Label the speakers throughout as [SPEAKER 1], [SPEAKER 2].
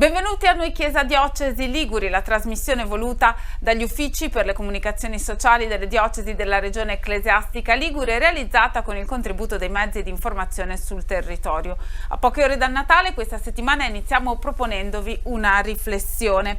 [SPEAKER 1] Benvenuti a Noi Chiesa Diocesi Liguri, la trasmissione voluta dagli uffici per le comunicazioni sociali delle diocesi della regione ecclesiastica Ligure, realizzata con il contributo dei mezzi di informazione sul territorio. A poche ore dal Natale, questa settimana iniziamo proponendovi una riflessione.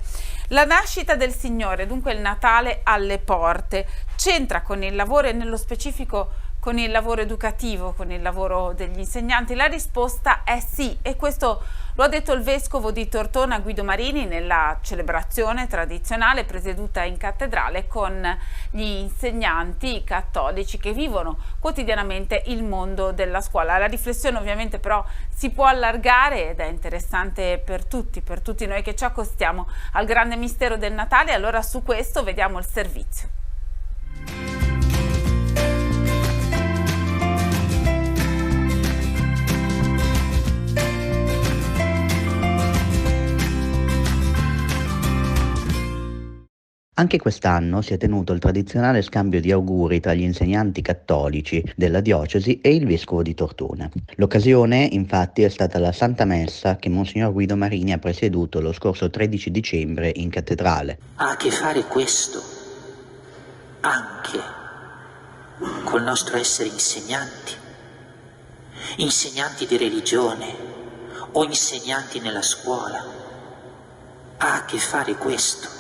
[SPEAKER 1] La nascita del Signore, dunque il Natale alle porte, c'entra con il lavoro e nello specifico con il lavoro educativo, con il lavoro degli insegnanti? La risposta è sì, e questo lo ha detto il vescovo di Tortona Guido Marini nella celebrazione tradizionale presieduta in cattedrale con gli insegnanti cattolici che vivono quotidianamente il mondo della scuola. La riflessione ovviamente però si può allargare ed è interessante per tutti noi che ci accostiamo al grande mistero del Natale. Allora su questo vediamo il servizio.
[SPEAKER 2] Anche quest'anno si è tenuto il tradizionale scambio di auguri tra gli insegnanti cattolici della diocesi e il vescovo di Tortona. L'occasione, infatti, è stata la Santa Messa che Monsignor Guido Marini ha presieduto lo scorso 13 dicembre in cattedrale.
[SPEAKER 3] Ha a che fare questo anche col nostro essere insegnanti di religione o insegnanti nella scuola. Ha a che fare questo.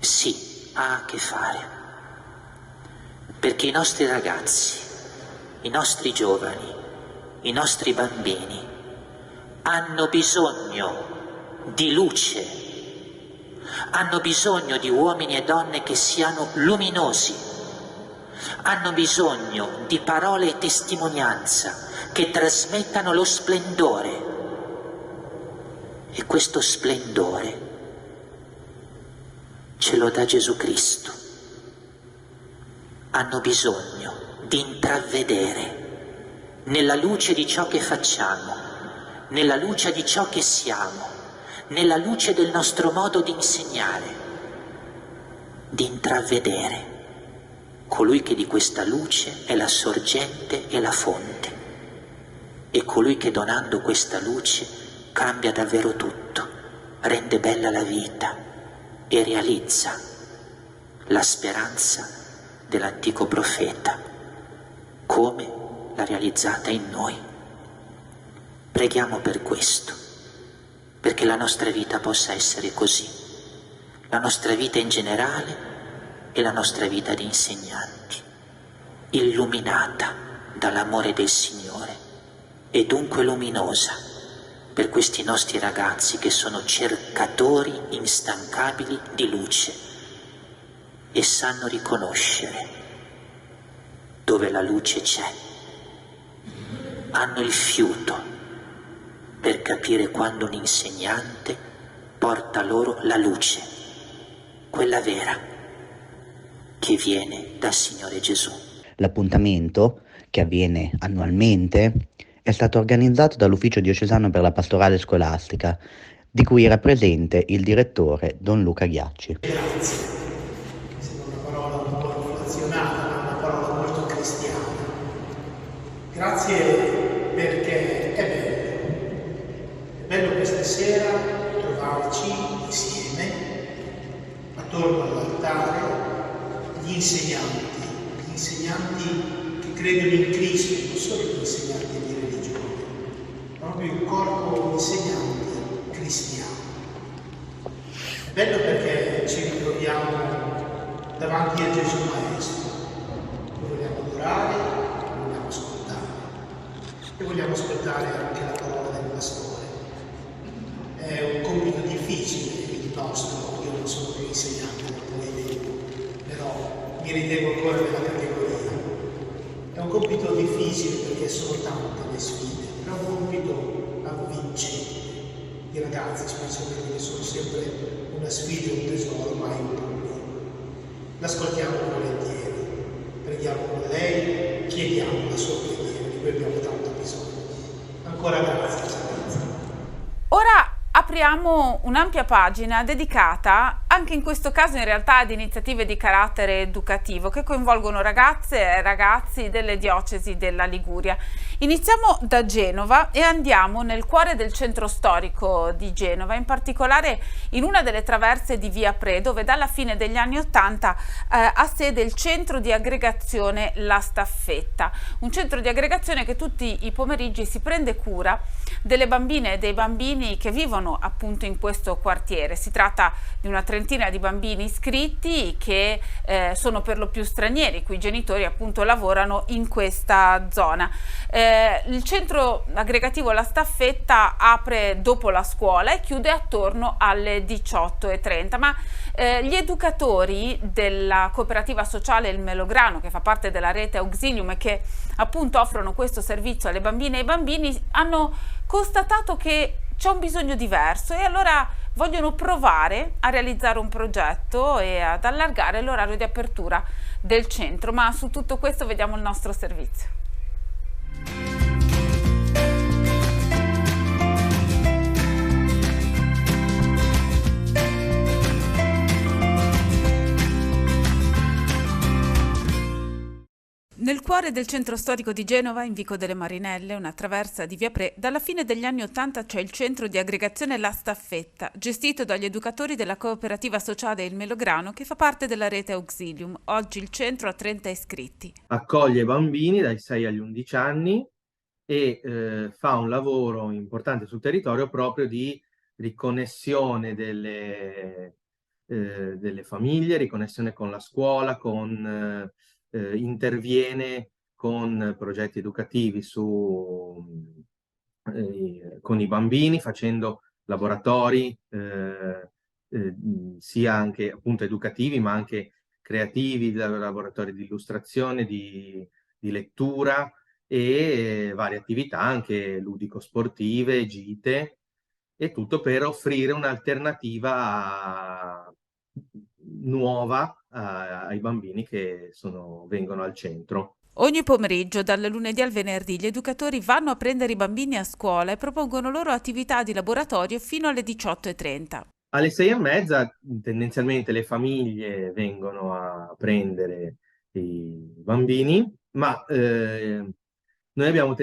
[SPEAKER 3] Sì, ha a che fare, perché i nostri ragazzi, i nostri giovani, i nostri bambini hanno bisogno di luce, hanno bisogno di uomini e donne che siano luminosi, hanno bisogno di parole e testimonianza che trasmettano lo splendore, e questo splendore ce lo dà Gesù Cristo. Hanno bisogno di intravedere nella luce di ciò che facciamo, nella luce di ciò che siamo, nella luce del nostro modo di insegnare, di intravedere colui che di questa luce è la sorgente e la fonte, e colui che donando questa luce cambia davvero tutto, rende bella la vita e realizza la speranza dell'antico profeta, come l'ha realizzata in noi. Preghiamo per questo, perché la nostra vita possa essere così, la nostra vita in generale e la nostra vita di insegnanti, illuminata dall'amore del Signore e dunque luminosa per questi nostri ragazzi che sono cercatori instancabili di luce e sanno riconoscere dove la luce c'è. Hanno il fiuto per capire quando un insegnante porta loro la luce, quella vera, che viene dal Signore Gesù.
[SPEAKER 2] L'appuntamento, che avviene annualmente, è stato organizzato dall'Ufficio Diocesano per la Pastorale Scolastica, di cui era presente il direttore Don Luca Ghiacci.
[SPEAKER 4] Grazie, mi sembra una parola un po' inflazionata, ma una parola molto cristiana. Grazie perché è bello questa sera trovarci insieme attorno all'altare gli insegnanti che credono in Cristo, non solo gli insegnanti di religione, proprio il corpo insegnante cristiano. È bello perché ci ritroviamo davanti a Gesù Maestro, lo vogliamo adorare, lo vogliamo ascoltare e vogliamo ascoltare anche la parola del pastore. È un compito difficile il nostro, io non sono più insegnante come voi, però mi ritengo ancora nella categoria. È un compito difficile perché sono tante le sfide, però è un compito avvincente. I ragazzi specialmente che sono sempre una sfida e un tesoro, mai un problema. L'ascoltiamo volentieri, preghiamo con lei, chiediamo la sua preghiera, di cui abbiamo tanto bisogno. Ancora grazie, Salvezza.
[SPEAKER 1] Ora apriamo un'ampia pagina dedicata anche in questo caso in realtà ad iniziative di carattere educativo che coinvolgono ragazze e ragazzi delle diocesi della Liguria. Iniziamo da Genova e andiamo nel cuore del centro storico di Genova, in particolare in una delle traverse di Via Pre, dove dalla fine degli anni '80 ha sede il centro di aggregazione La Staffetta, un centro di aggregazione che tutti i pomeriggi si prende cura delle bambine e dei bambini che vivono appunto in questo quartiere. Si tratta di una trentina di bambini iscritti che sono per lo più stranieri, i cui genitori appunto lavorano in questa zona. Il centro aggregativo La Staffetta apre dopo la scuola e chiude attorno alle 18:30, ma gli educatori della cooperativa sociale Il Melograno, che fa parte della rete Auxilium e che appunto offrono questo servizio alle bambine e ai bambini, hanno constatato che c'è un bisogno diverso e allora vogliono provare a realizzare un progetto e ad allargare l'orario di apertura del centro. Ma su tutto questo vediamo il nostro servizio. Nel cuore del centro storico di Genova, in Vico delle Marinelle, una traversa di Via Pre, dalla fine degli anni '80 c'è il centro di aggregazione La Staffetta, gestito dagli educatori della cooperativa sociale Il Melograno, che fa parte della rete Auxilium. Oggi il centro ha 30 iscritti.
[SPEAKER 5] Accoglie bambini dai 6 agli 11 anni e fa un lavoro importante sul territorio proprio di riconnessione delle famiglie, riconnessione con la scuola, interviene con progetti educativi con i bambini, facendo laboratori sia anche appunto educativi ma anche creativi, laboratori di illustrazione, di lettura e varie attività anche ludico-sportive, gite, e tutto per offrire un'alternativa nuova ai bambini che vengono al centro.
[SPEAKER 1] Ogni pomeriggio, dal lunedì al venerdì, gli educatori vanno a prendere i bambini a scuola e propongono loro attività di laboratorio fino alle 18:30.
[SPEAKER 5] Alle 6:30 tendenzialmente le famiglie vengono a prendere i bambini, ma noi abbiamo,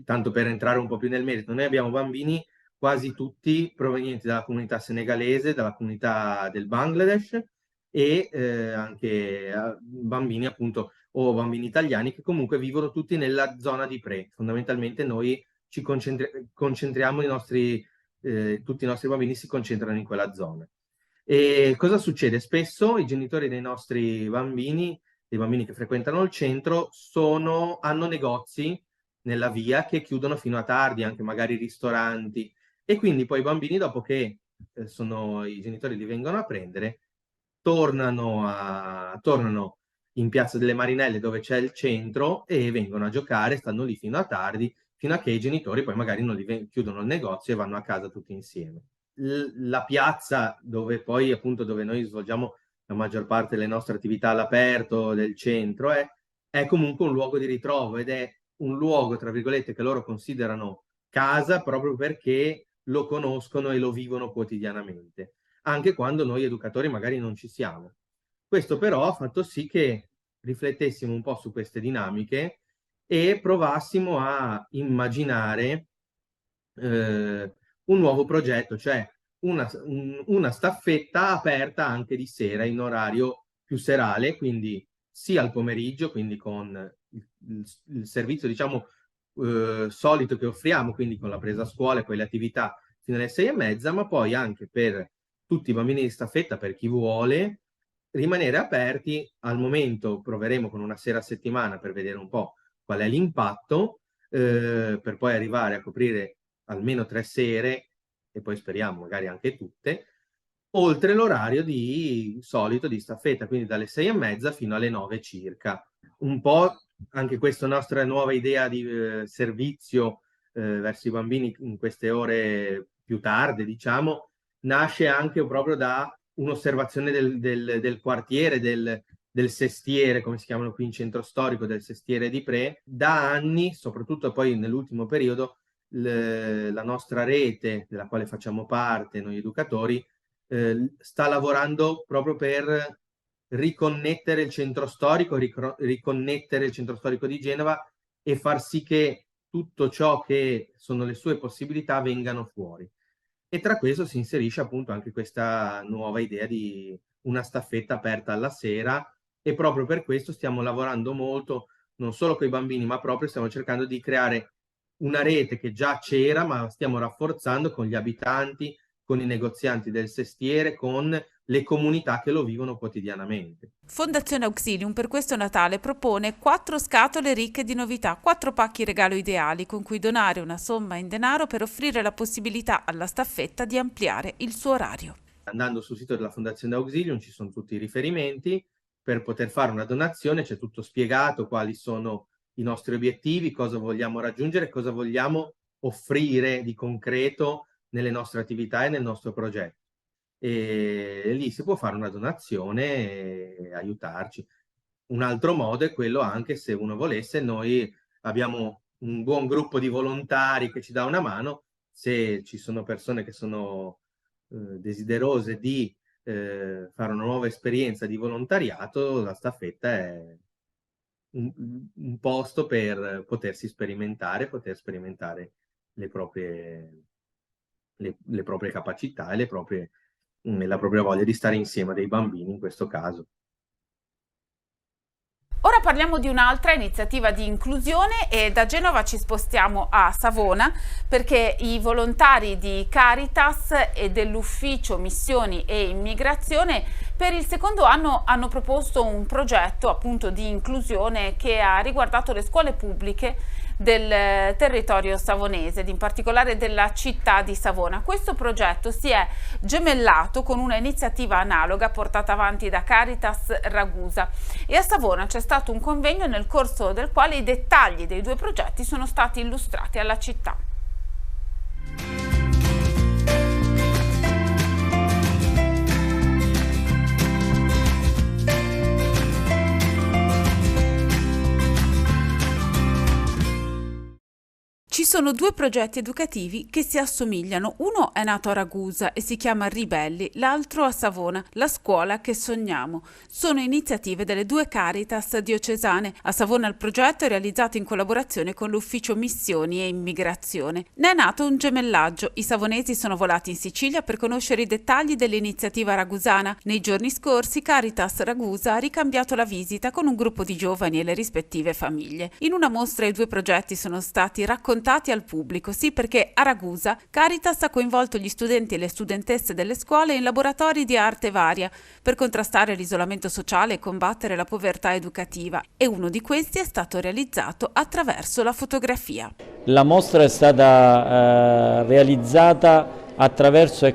[SPEAKER 5] tanto per entrare un po' più nel merito, noi abbiamo bambini quasi tutti provenienti dalla comunità senegalese, dalla comunità del Bangladesh e anche bambini appunto o bambini italiani che comunque vivono tutti nella zona di Pre. Fondamentalmente noi ci concentriamo tutti i nostri bambini si concentrano in quella zona. E cosa succede? Spesso i genitori dei nostri bambini, dei bambini che frequentano il centro, hanno negozi nella via che chiudono fino a tardi, anche magari ristoranti, e quindi poi i bambini, dopo che i genitori li vengono a prendere, tornano in Piazza delle Marinelle dove c'è il centro e vengono a giocare, stanno lì fino a tardi, fino a che i genitori poi magari non chiudono il negozio e vanno a casa tutti insieme. La piazza dove noi svolgiamo la maggior parte delle nostre attività all'aperto del centro è comunque un luogo di ritrovo ed è un luogo, tra virgolette, che loro considerano casa proprio perché lo conoscono e lo vivono quotidianamente, anche quando noi educatori magari non ci siamo. Questo però ha fatto sì che riflettessimo un po' su queste dinamiche e provassimo a immaginare un nuovo progetto, cioè una staffetta aperta anche di sera in orario più serale, quindi sia al pomeriggio, quindi con il servizio diciamo solito che offriamo, quindi con la presa a scuola e poi le attività fino alle 6:30, ma poi anche per tutti i bambini di staffetta, per chi vuole rimanere aperti. Al momento proveremo con una sera a settimana per vedere un po' qual è l'impatto, per poi arrivare a coprire almeno 3 sere e poi speriamo magari anche tutte, oltre l'orario di solito di staffetta, quindi dalle 6:30 fino alle 9 circa. Un po' anche questa nostra nuova idea di servizio verso i bambini in queste ore più tarde, diciamo, nasce anche proprio da un'osservazione del quartiere, del sestiere, come si chiamano qui in centro storico, del sestiere di Pre. Da anni, soprattutto poi nell'ultimo periodo, la nostra rete, della quale facciamo parte noi educatori, sta lavorando proprio per riconnettere il centro storico, riconnettere il centro storico di Genova e far sì che tutto ciò che sono le sue possibilità vengano fuori. E tra questo si inserisce appunto anche questa nuova idea di una staffetta aperta alla sera, e proprio per questo stiamo lavorando molto, non solo con i bambini, ma proprio stiamo cercando di creare una rete che già c'era, ma stiamo rafforzando con gli abitanti, con i negozianti del sestiere, con le comunità che lo vivono quotidianamente.
[SPEAKER 1] Fondazione Auxilium per questo Natale propone 4 scatole ricche di novità, 4 pacchi regalo ideali con cui donare una somma in denaro per offrire la possibilità alla staffetta di ampliare il suo orario.
[SPEAKER 5] Andando sul sito della Fondazione Auxilium ci sono tutti i riferimenti per poter fare una donazione, c'è tutto spiegato, quali sono i nostri obiettivi, cosa vogliamo raggiungere, cosa vogliamo offrire di concreto nelle nostre attività e nel nostro progetto. E lì si può fare una donazione e aiutarci. Un altro modo è quello, anche se uno volesse, noi abbiamo un buon gruppo di volontari che ci dà una mano. Se ci sono persone che sono desiderose di fare una nuova esperienza di volontariato, la staffetta è un posto per potersi sperimentare, poter sperimentare le proprie capacità e la propria voglia di stare insieme a dei bambini in questo caso.
[SPEAKER 1] Ora parliamo di un'altra iniziativa di inclusione e da Genova ci spostiamo a Savona perché i volontari di Caritas e dell'Ufficio Missioni e Immigrazione per il secondo anno hanno proposto un progetto appunto di inclusione che ha riguardato le scuole pubbliche del territorio savonese, ed in particolare della città di Savona. Questo progetto si è gemellato con una iniziativa analoga portata avanti da Caritas Ragusa e a Savona c'è stato un convegno nel corso del quale i dettagli dei 2 progetti sono stati illustrati alla città. Ci sono 2 progetti educativi che si assomigliano. Uno è nato a Ragusa e si chiama Ribelli, l'altro a Savona, La scuola che sogniamo. Sono iniziative delle 2 Caritas diocesane. A Savona il progetto è realizzato in collaborazione con l'Ufficio Missioni e Immigrazione. Ne è nato un gemellaggio. I savonesi sono volati in Sicilia per conoscere i dettagli dell'iniziativa ragusana. Nei giorni scorsi Caritas Ragusa ha ricambiato la visita con un gruppo di giovani e le rispettive famiglie. In una mostra i 2 progetti sono stati raccontati al pubblico, sì, perché a Ragusa Caritas ha coinvolto gli studenti e le studentesse delle scuole in laboratori di arte varia per contrastare l'isolamento sociale e combattere la povertà educativa, e uno di questi è stato realizzato attraverso la fotografia.
[SPEAKER 6] La mostra è stata realizzata attraverso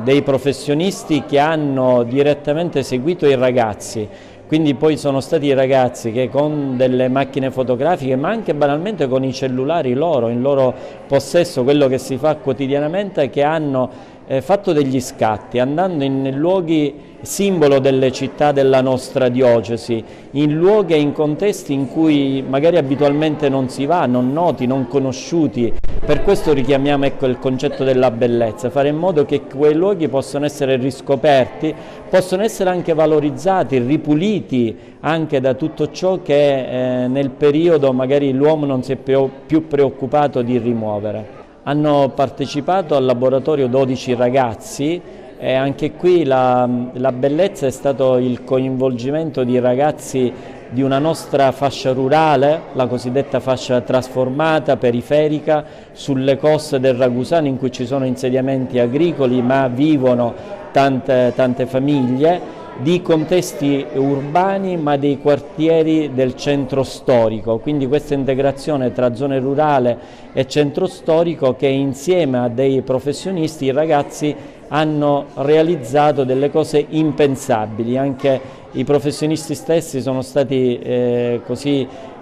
[SPEAKER 6] dei professionisti che hanno direttamente seguito i ragazzi. Quindi poi sono stati i ragazzi che con delle macchine fotografiche, ma anche banalmente con i cellulari in loro possesso, quello che si fa quotidianamente, che hanno fatto degli scatti, andando in luoghi simbolo delle città della nostra diocesi, in luoghi e in contesti in cui magari abitualmente non si va, non noti, non conosciuti. Per questo richiamiamo il concetto della bellezza, fare in modo che quei luoghi possano essere riscoperti, possono essere anche valorizzati, ripuliti anche da tutto ciò che nel periodo magari l'uomo non si è più preoccupato di rimuovere. Hanno partecipato al laboratorio 12 ragazzi e anche qui la bellezza è stato il coinvolgimento di ragazzi di una nostra fascia rurale, la cosiddetta fascia trasformata, periferica, sulle coste del Ragusano, in cui ci sono insediamenti agricoli ma vivono tante famiglie, di contesti urbani ma dei quartieri del centro storico, quindi questa integrazione tra zone rurale e centro storico che insieme a dei professionisti i ragazzi hanno realizzato delle cose impensabili. Anche i professionisti stessi sono stati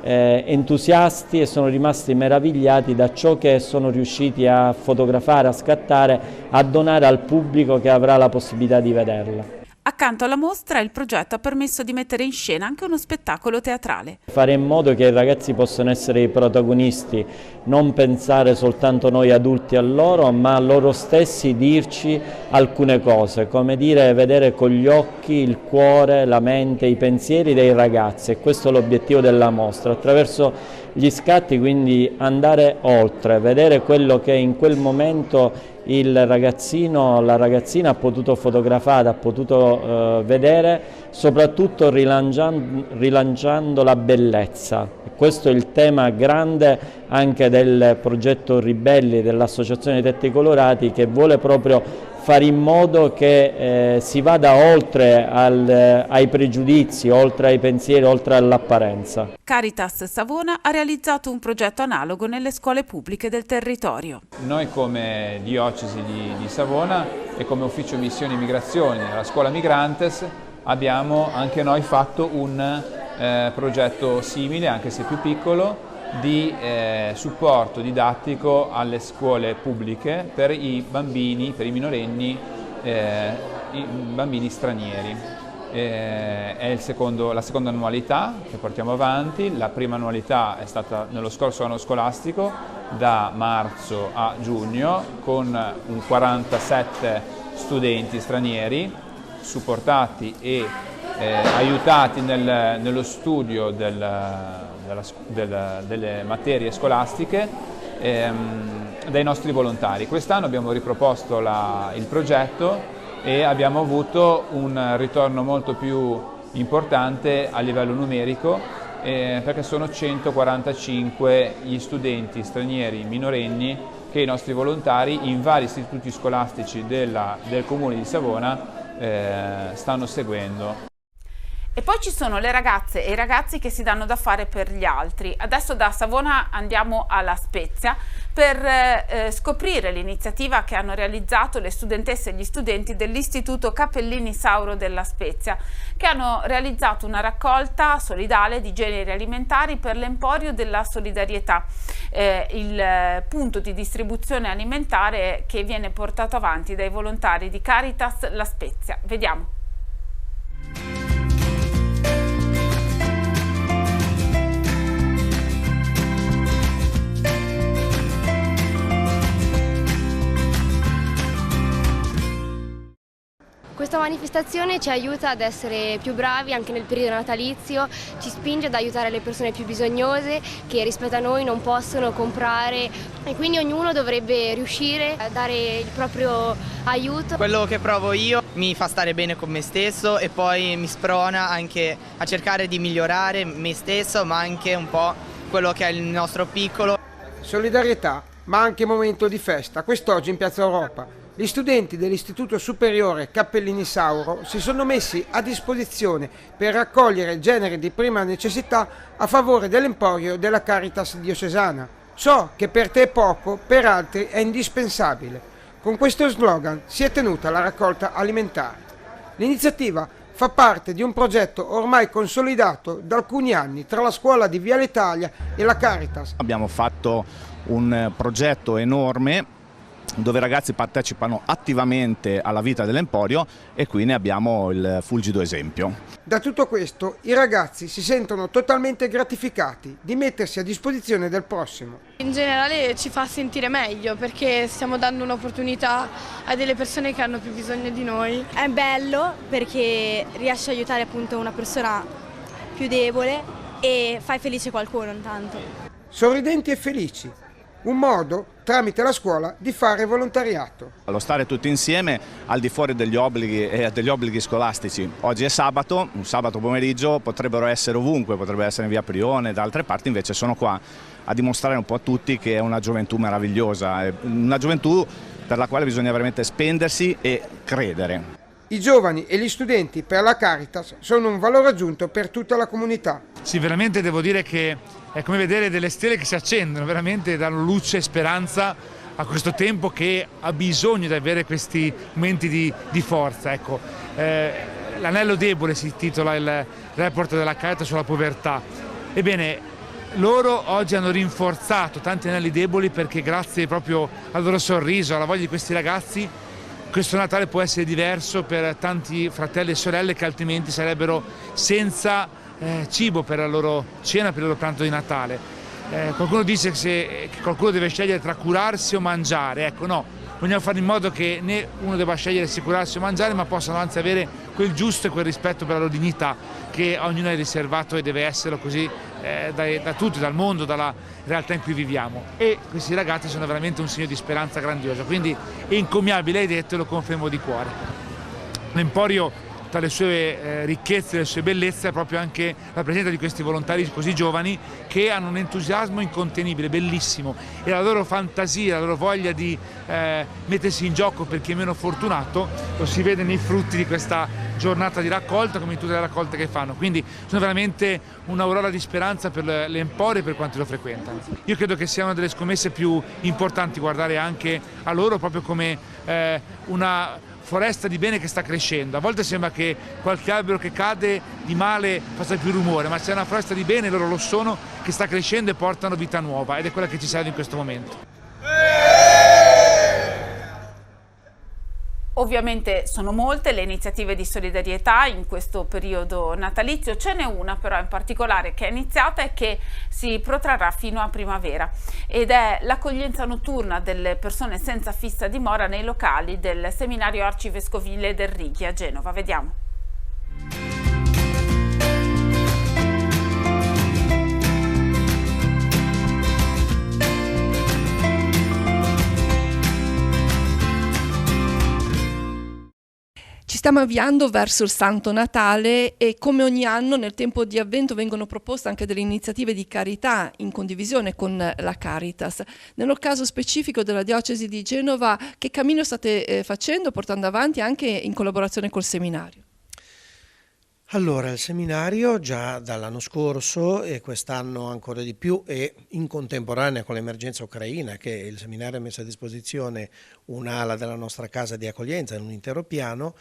[SPEAKER 6] entusiasti e sono rimasti meravigliati da ciò che sono riusciti a fotografare, a scattare, a donare al pubblico che avrà la possibilità di vederla.
[SPEAKER 1] Accanto alla mostra il progetto ha permesso di mettere in scena anche uno spettacolo teatrale.
[SPEAKER 6] Fare in modo che i ragazzi possano essere i protagonisti, non pensare soltanto noi adulti a loro, ma loro stessi dirci alcune cose, come dire, vedere con gli occhi il cuore, la mente, i pensieri dei ragazzi, e questo è l'obiettivo della mostra. Attraverso gli scatti quindi andare oltre, vedere quello che in quel momento il ragazzino, la ragazzina ha potuto fotografare, ha potuto vedere, soprattutto rilanciando la bellezza. Questo è il tema grande anche del progetto Ribelli dell'Associazione Tetti Colorati, che vuole proprio fare in modo che si vada oltre ai pregiudizi, oltre ai pensieri, oltre all'apparenza.
[SPEAKER 1] Caritas Savona ha realizzato un progetto analogo nelle scuole pubbliche del territorio.
[SPEAKER 7] Noi come diocesi di Savona e come ufficio missioni e migrazioni alla scuola Migrantes abbiamo anche noi fatto un progetto simile, anche se più piccolo, di supporto didattico alle scuole pubbliche per i bambini, per i minorenni, i bambini stranieri. È la seconda annualità che portiamo avanti. La prima annualità è stata nello scorso anno scolastico, da marzo a giugno, con un 47 studenti stranieri supportati e aiutati nello studio delle materie scolastiche dai nostri volontari. Quest'anno abbiamo riproposto il progetto e abbiamo avuto un ritorno molto più importante a livello numerico, perché sono 145 gli studenti stranieri minorenni che i nostri volontari in vari istituti scolastici del Comune di Savona stanno seguendo.
[SPEAKER 1] E poi ci sono le ragazze e i ragazzi che si danno da fare per gli altri. Adesso da Savona andiamo alla Spezia per scoprire l'iniziativa che hanno realizzato le studentesse e gli studenti dell'Istituto Cappellini Sauro della Spezia, che hanno realizzato una raccolta solidale di generi alimentari per l'Emporio della Solidarietà, il punto di distribuzione alimentare che viene portato avanti dai volontari di Caritas La Spezia. Vediamo.
[SPEAKER 8] Questa manifestazione ci aiuta ad essere più bravi anche nel periodo natalizio, ci spinge ad aiutare le persone più bisognose che rispetto a noi non possono comprare, e quindi ognuno dovrebbe riuscire a dare il proprio aiuto.
[SPEAKER 9] Quello che provo io mi fa stare bene con me stesso e poi mi sprona anche a cercare di migliorare me stesso, ma anche un po' quello che è il nostro piccolo.
[SPEAKER 10] Solidarietà, ma anche momento di festa. Quest'oggi in Piazza Europa gli studenti dell'Istituto Superiore Cappellini Sauro si sono messi a disposizione per raccogliere generi di prima necessità a favore dell'Emporio della Caritas diocesana. So che per te è poco, per altri è indispensabile. Con questo slogan si è tenuta la raccolta alimentare. L'iniziativa fa parte di un progetto ormai consolidato da alcuni anni tra la scuola di Viale Italia e la Caritas.
[SPEAKER 11] Abbiamo fatto un progetto enorme dove i ragazzi partecipano attivamente alla vita dell'Emporio e qui ne abbiamo il fulgido esempio.
[SPEAKER 10] Da tutto questo i ragazzi si sentono totalmente gratificati di mettersi a disposizione del prossimo.
[SPEAKER 12] In generale ci fa sentire meglio perché stiamo dando un'opportunità a delle persone che hanno più bisogno di noi.
[SPEAKER 13] È bello perché riesci a aiutare appunto una persona più debole e fai felice qualcuno intanto.
[SPEAKER 10] Sorridenti e felici. Un modo, tramite la scuola, di fare volontariato.
[SPEAKER 11] Lo stare tutti insieme al di fuori degli obblighi scolastici. Oggi è sabato, un sabato pomeriggio, potrebbero essere ovunque, potrebbero essere in via Prione, da altre parti, invece sono qua a dimostrare un po' a tutti che è una gioventù meravigliosa, una gioventù per la quale bisogna veramente spendersi e credere.
[SPEAKER 10] I giovani e gli studenti per la Caritas sono un valore aggiunto per tutta la comunità.
[SPEAKER 14] Sì, veramente devo dire che è come vedere delle stelle che si accendono, veramente danno luce e speranza a questo tempo che ha bisogno di avere questi momenti di forza. Ecco, l'anello debole si intitola il report della Caritas sulla povertà. Ebbene, loro oggi hanno rinforzato tanti anelli deboli perché grazie proprio al loro sorriso, alla voglia di questi ragazzi, questo Natale può essere diverso per tanti fratelli e sorelle che altrimenti sarebbero senza cibo per la loro cena, per il loro pranzo di Natale. Qualcuno dice che qualcuno deve scegliere tra curarsi o mangiare, ecco no, vogliamo fare in modo che né uno debba scegliere se curarsi o mangiare, ma possano anzi avere quel giusto e quel rispetto per la loro dignità che a ognuno è riservato e deve esserlo così da tutti, dal mondo, dalla realtà in cui viviamo. E questi ragazzi sono veramente un segno di speranza grandiosa, quindi è incommiabile, hai detto, e lo confermo di cuore. L'Emporio, tra le sue ricchezze e le sue bellezze, è proprio anche la presenza di questi volontari così giovani che hanno un entusiasmo incontenibile, bellissimo, e la loro fantasia, la loro voglia di mettersi in gioco per chi è meno fortunato lo si vede nei frutti di questa giornata di raccolta, come in tutte le raccolte che fanno. Quindi sono veramente un'aurora di speranza per l'Emporio e per quanti lo frequentano. Io credo che sia una delle scommesse più importanti guardare anche a loro proprio come una foresta di bene che sta crescendo. A volte sembra che qualche albero che cade di male faccia più rumore, ma c'è una foresta di bene, loro lo sono, che sta crescendo e portano vita nuova, ed è quella che ci serve in questo momento.
[SPEAKER 1] Ovviamente sono molte le iniziative di solidarietà in questo periodo natalizio, ce n'è una però in particolare che è iniziata e che si protrarrà fino a primavera, ed è l'accoglienza notturna delle persone senza fissa dimora nei locali del seminario arcivescovile del Righi a Genova. Vediamo.
[SPEAKER 15] Ci stiamo avviando verso il Santo Natale e come ogni anno nel tempo di Avvento vengono proposte anche delle iniziative di carità in condivisione con la Caritas. Nel caso specifico della Diocesi di Genova, che cammino state facendo, portando avanti anche in collaborazione col seminario?
[SPEAKER 10] Allora, il seminario già dall'anno scorso e quest'anno ancora di più, e in contemporanea con l'emergenza ucraina, che il seminario ha messo a disposizione un'ala della nostra casa di accoglienza in un intero piano,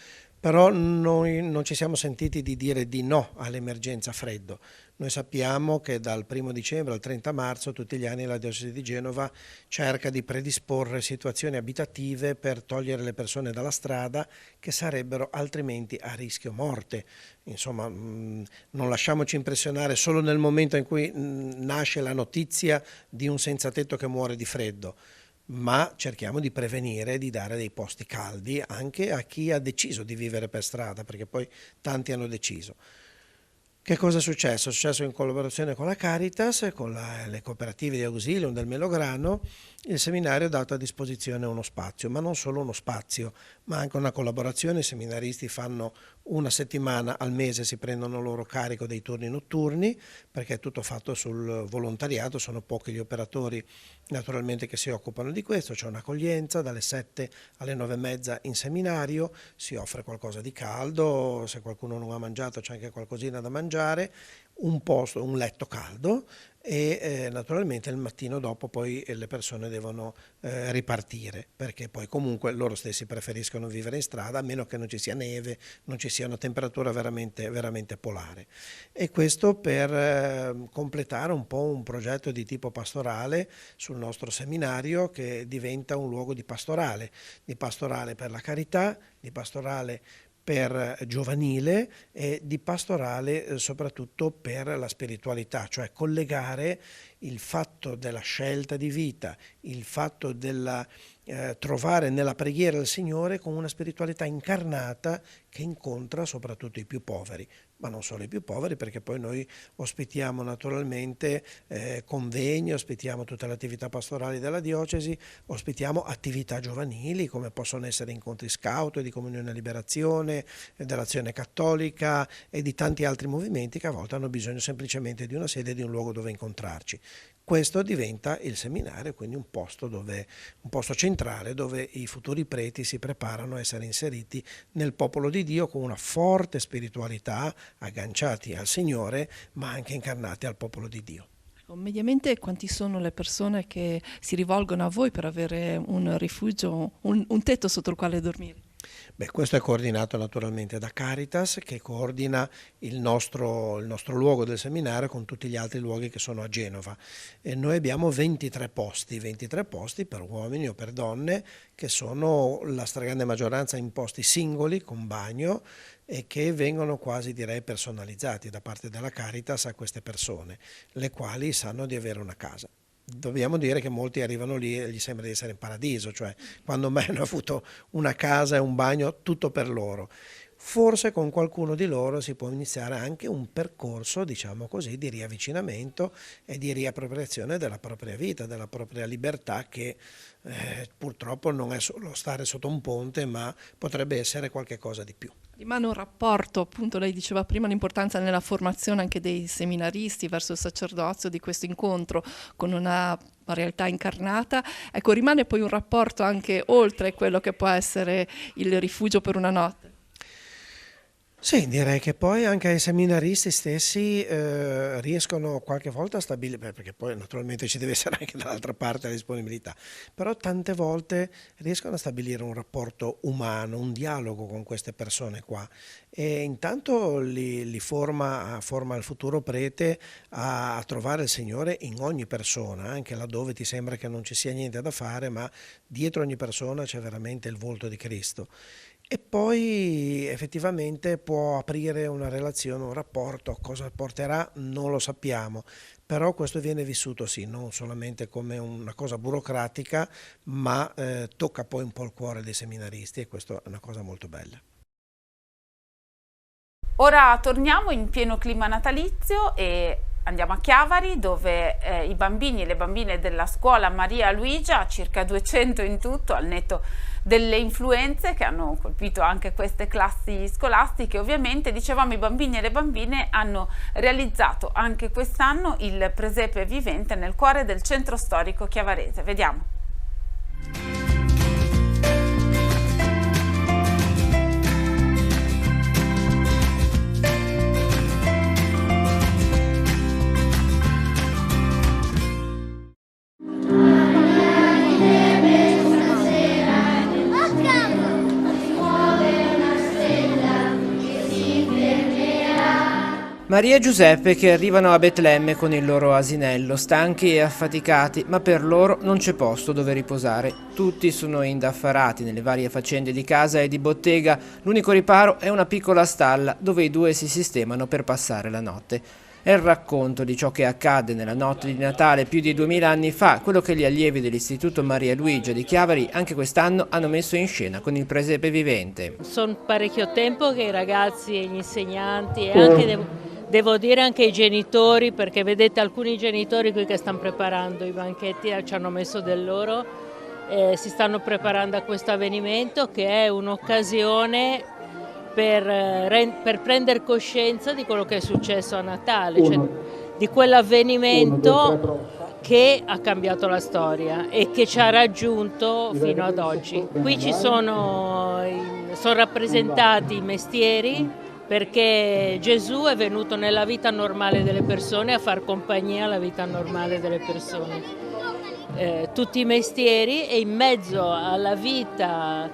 [SPEAKER 10] però noi non ci siamo sentiti di dire di no all'emergenza freddo. Noi sappiamo che dal 1 dicembre al 30 marzo tutti gli anni la Diocesi di Genova cerca di predisporre situazioni abitative per togliere le persone dalla strada che sarebbero altrimenti a rischio morte. Insomma, non lasciamoci impressionare solo nel momento in cui nasce la notizia di un senza tetto che muore di freddo, ma cerchiamo di prevenire, di dare dei posti caldi anche a chi ha deciso di vivere per strada, perché poi tanti hanno deciso. Che cosa è successo? È successo in collaborazione con la Caritas e con le cooperative di Auxilium del Melograno. Il seminario ha dato a disposizione uno spazio, ma non solo uno spazio, ma anche una collaborazione. I seminaristi fanno una settimana al mese, si prendono loro carico dei turni notturni, perché è tutto fatto sul volontariato, sono pochi gli operatori naturalmente che si occupano di questo. C'è un'accoglienza dalle 7 alle 9:30 in seminario, si offre qualcosa di caldo, se qualcuno non ha mangiato c'è anche qualcosina da mangiare, un letto caldo e naturalmente il mattino dopo poi le persone devono ripartire, perché poi comunque loro stessi preferiscono vivere in strada a meno che non ci sia neve, non ci sia una temperatura veramente, veramente polare. E questo per completare un po' un progetto di tipo pastorale sul nostro seminario, che diventa un luogo di pastorale per la carità, di pastorale per giovanile e di pastorale soprattutto per la spiritualità, cioè collegare il fatto della scelta di vita, il fatto della trovare nella preghiera il Signore con una spiritualità incarnata che incontra soprattutto i più poveri, ma non solo i più poveri, perché poi noi ospitiamo naturalmente convegni, ospitiamo tutte le attività pastorali della diocesi, ospitiamo attività giovanili come possono essere incontri scout, di Comunione e Liberazione, dell'Azione Cattolica e di tanti altri movimenti che a volte hanno bisogno semplicemente di una sede, di un luogo dove incontrarci. Questo diventa il seminario, quindi un posto centrale dove i futuri preti si preparano a essere inseriti nel popolo di Dio con una forte spiritualità, agganciati al Signore, ma anche incarnati al popolo di Dio.
[SPEAKER 15] Mediamente quanti sono le persone che si rivolgono a voi per avere un rifugio, un tetto sotto il quale dormire?
[SPEAKER 10] Beh, questo è coordinato naturalmente da Caritas, che coordina il nostro luogo del seminario con tutti gli altri luoghi che sono a Genova. E noi abbiamo 23 posti per uomini o per donne, che sono la stragrande maggioranza in posti singoli con bagno e che vengono quasi, direi, personalizzati da parte della Caritas a queste persone, le quali sanno di avere una casa. Dobbiamo dire che molti arrivano lì e gli sembra di essere in paradiso, cioè quando mai hanno avuto una casa e un bagno tutto per loro. Forse con qualcuno di loro si può iniziare anche un percorso, diciamo così, di riavvicinamento e di riappropriazione della propria vita, della propria libertà, che purtroppo non è solo stare sotto un ponte, ma potrebbe essere qualche cosa di più.
[SPEAKER 15] Rimane un rapporto, appunto lei diceva prima l'importanza nella formazione anche dei seminaristi verso il sacerdozio di questo incontro con una realtà incarnata, ecco, rimane poi un rapporto anche oltre quello che può essere il rifugio per una notte.
[SPEAKER 10] Sì, direi che poi anche i seminaristi stessi riescono qualche volta a stabilire, perché poi naturalmente ci deve essere anche dall'altra parte la disponibilità, però tante volte riescono a stabilire un rapporto umano, un dialogo con queste persone qua, e intanto li forma il futuro prete a trovare il Signore in ogni persona, anche laddove ti sembra che non ci sia niente da fare, ma dietro ogni persona c'è veramente il volto di Cristo. E poi effettivamente può aprire una relazione, un rapporto, cosa porterà non lo sappiamo, però questo viene vissuto sì, non solamente come una cosa burocratica, ma tocca poi un po' il cuore dei seminaristi, e questo è una cosa molto bella.
[SPEAKER 1] Ora torniamo in pieno clima natalizio e andiamo a Chiavari, dove i bambini e le bambine della scuola Maria Luigia, circa 200 in tutto, al netto delle influenze che hanno colpito anche queste classi scolastiche, ovviamente, dicevamo, i bambini e le bambine hanno realizzato anche quest'anno il presepe vivente nel cuore del centro storico chiavarese. Vediamo.
[SPEAKER 16] Maria e Giuseppe che arrivano a Betlemme con il loro asinello, stanchi e affaticati, ma per loro non c'è posto dove riposare. Tutti sono indaffarati nelle varie faccende di casa e di bottega, l'unico riparo è una piccola stalla dove i due si sistemano per passare la notte. È il racconto di ciò che accadde nella notte di Natale più di 2000 anni fa, quello che gli allievi dell'Istituto Maria Luigia di Chiavari anche quest'anno hanno messo in scena con il presepe vivente.
[SPEAKER 17] Sono parecchio tempo che i ragazzi e gli insegnanti e anche devo dire anche i genitori, perché vedete alcuni genitori qui che stanno preparando i banchetti, ci hanno messo del loro, si stanno preparando a questo avvenimento che è un'occasione per prendere coscienza di quello che è successo a Natale, cioè di quell'avvenimento che ha cambiato la storia e che ci ha raggiunto fino ad oggi. Qui sono rappresentati i mestieri, perché Gesù è venuto nella vita normale delle persone a far compagnia alla vita normale delle persone. Tutti i mestieri, e in mezzo alla vita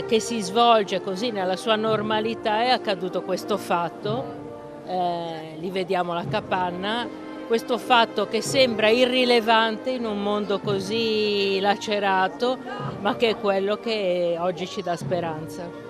[SPEAKER 17] che si svolge così nella sua normalità è accaduto questo fatto, li vediamo alla capanna, questo fatto che sembra irrilevante in un mondo così lacerato, ma che è quello che oggi ci dà speranza.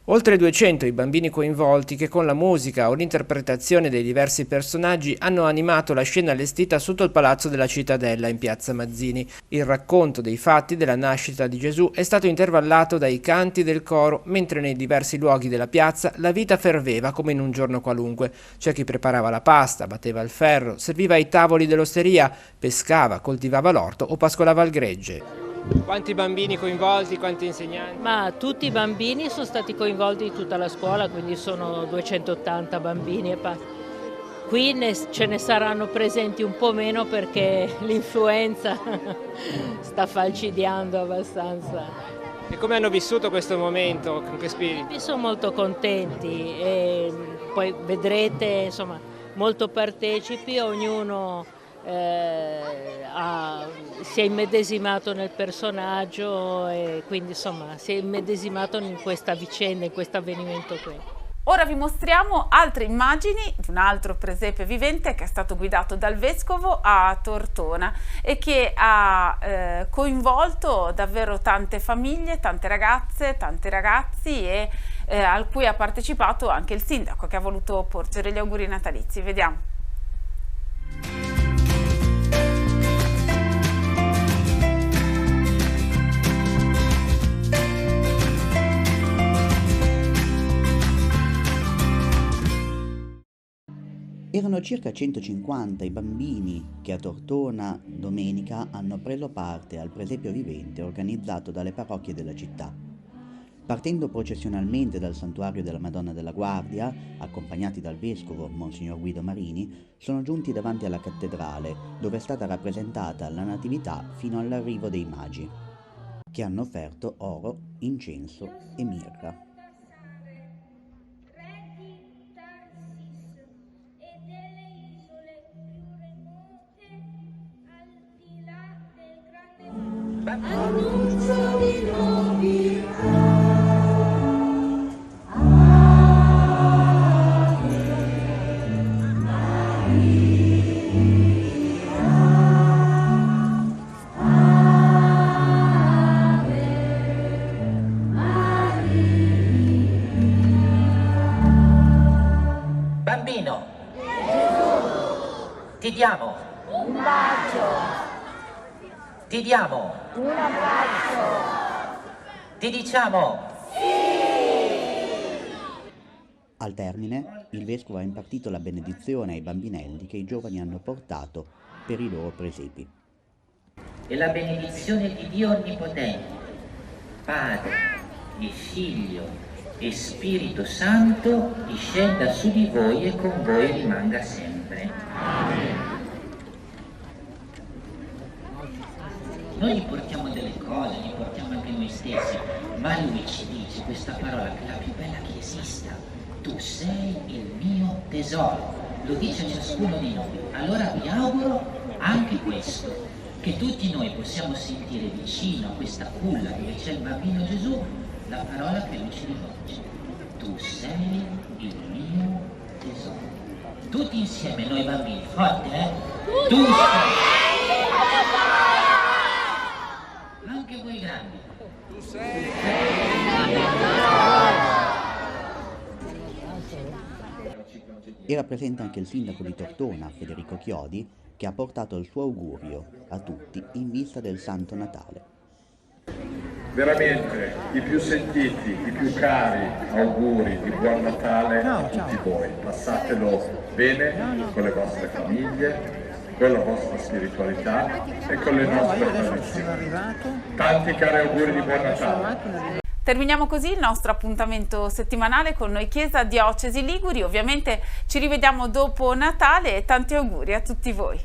[SPEAKER 16] Oltre 200 i bambini coinvolti che con la musica o l'interpretazione dei diversi personaggi hanno animato la scena allestita sotto il Palazzo della Cittadella in piazza Mazzini. Il racconto dei fatti della nascita di Gesù è stato intervallato dai canti del coro, mentre nei diversi luoghi della piazza la vita ferveva come in un giorno qualunque. C'è chi preparava la pasta, batteva il ferro, serviva ai tavoli dell'osteria, pescava, coltivava l'orto o pascolava il gregge.
[SPEAKER 18] Quanti bambini coinvolti, quanti insegnanti?
[SPEAKER 17] Ma tutti i bambini sono stati coinvolti in tutta la scuola, quindi sono 280 bambini. Qui ce ne saranno presenti un po' meno perché l'influenza sta falcidiando abbastanza.
[SPEAKER 18] E come hanno vissuto questo momento, con che spirito?
[SPEAKER 17] Sono molto contenti e poi vedrete, insomma, molto partecipi, ognuno si è immedesimato nel personaggio e quindi insomma si è immedesimato in questa vicenda, in questo avvenimento qui.
[SPEAKER 1] Ora vi mostriamo altre immagini di un altro presepe vivente che è stato guidato dal vescovo a Tortona e che ha coinvolto davvero tante famiglie, tante ragazze, tanti ragazzi e al cui ha partecipato anche il sindaco che ha voluto porgere gli auguri natalizi. Vediamo.
[SPEAKER 2] Erano circa 150 i bambini che a Tortona domenica hanno preso parte al presepio vivente organizzato dalle parrocchie della città. Partendo processionalmente dal santuario della Madonna della Guardia, accompagnati dal vescovo Monsignor Guido Marini, sono giunti davanti alla cattedrale, dove è stata rappresentata la Natività fino all'arrivo dei magi, che hanno offerto oro, incenso e mirra.
[SPEAKER 19] Annuncio di novità.
[SPEAKER 3] Bambino, ti diamo
[SPEAKER 19] un bacio.
[SPEAKER 3] Ti diamo
[SPEAKER 19] Un abbraccio.
[SPEAKER 3] Ti diciamo
[SPEAKER 19] sì!
[SPEAKER 2] Al termine, il vescovo ha impartito la benedizione ai bambinelli che i giovani hanno portato per i loro presepi.
[SPEAKER 3] e la benedizione di Dio Onnipotente, Padre e Figlio e Spirito Santo discenda su di voi e con voi rimanga sempre. Amen. Noi gli portiamo delle cose, gli portiamo anche noi stessi, ma lui ci dice questa parola che è la più bella che esista: tu sei il mio tesoro, lo dice a ciascuno di noi. Allora vi auguro anche questo, che tutti noi possiamo sentire vicino a questa culla dove c'è il bambino Gesù la parola che lui ci rivolge: tu sei il mio tesoro. Tutti insieme noi bambini, forte, Tu sei. Anche voi grandi. Tu sei.
[SPEAKER 2] Era presente anche il sindaco di Tortona, Federico Chiodi, che ha portato il suo augurio a tutti in vista del Santo Natale.
[SPEAKER 20] Veramente i più sentiti, i più cari auguri di Buon Natale a tutti voi. Passatelo bene con le vostre famiglie, con la vostra spiritualità e con le nostre tradizioni. Tanti cari auguri di Buon Natale.
[SPEAKER 1] Terminiamo così il nostro appuntamento settimanale con Noi Chiesa Diocesi Liguri. Ovviamente ci rivediamo dopo Natale e tanti auguri a tutti voi.